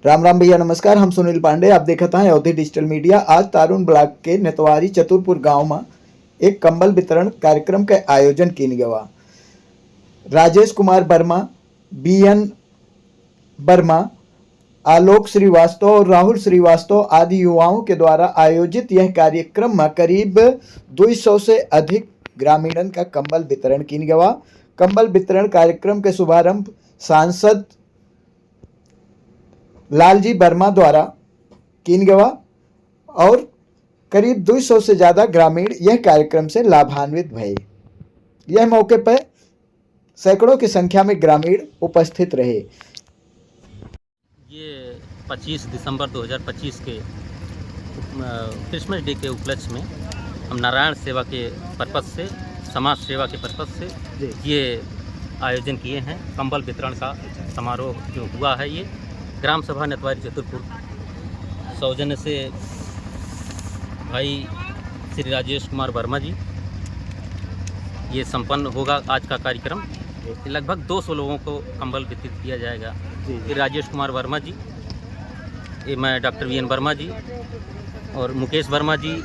राम राम भैया, नमस्कार। हम सुनील पांडे, आप देखत हैं अवधि डिजिटल मीडिया। आज तारून ब्लॉक के नेतवारी चतुरपुर गांव में एक कंबल वितरण कार्यक्रम के आयोजन किन गवा। राजेश कुमार वर्मा, बीएन वर्मा, आलोक श्रीवास्तव और राहुल श्रीवास्तव आदि युवाओं के द्वारा आयोजित यह कार्यक्रम में करीब 200 से अधिक ग्रामीणन का कंबल वितरण किन गवा। कंबल वितरण कार्यक्रम के शुभारंभ सांसद लालजी वर्मा द्वारा किन गवा और करीब 200 से ज़्यादा ग्रामीण यह कार्यक्रम से लाभान्वित भये। यह मौके पर सैकड़ों की संख्या में ग्रामीण उपस्थित रहे। ये 25 दिसंबर 2025 के क्रिसमस डे के उपलक्ष्य में हम नारायण सेवा के पर्पज़ से, समाज सेवा के पर्पज़ से ये आयोजन किए हैं। कंबल वितरण का समारोह जो हुआ है, ये ग्राम सभा नेतवारी चतुरपुर सौजन्य से भाई श्री राजेश कुमार वर्मा जी ये संपन्न होगा। आज का कार्यक्रम लगभग 200 लोगों को कंबल वितरित किया जाएगा। श्री राजेश कुमार वर्मा जी, ये मैं डॉक्टर वीएन वर्मा जी और मुकेश वर्मा जी,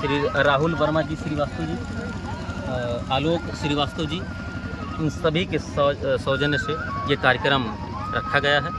श्री राहुल वर्मा जी श्रीवास्तव जी, आलोक श्रीवास्तव जी, इन सभी के सौजन्य से ये कार्यक्रम रखा गया है।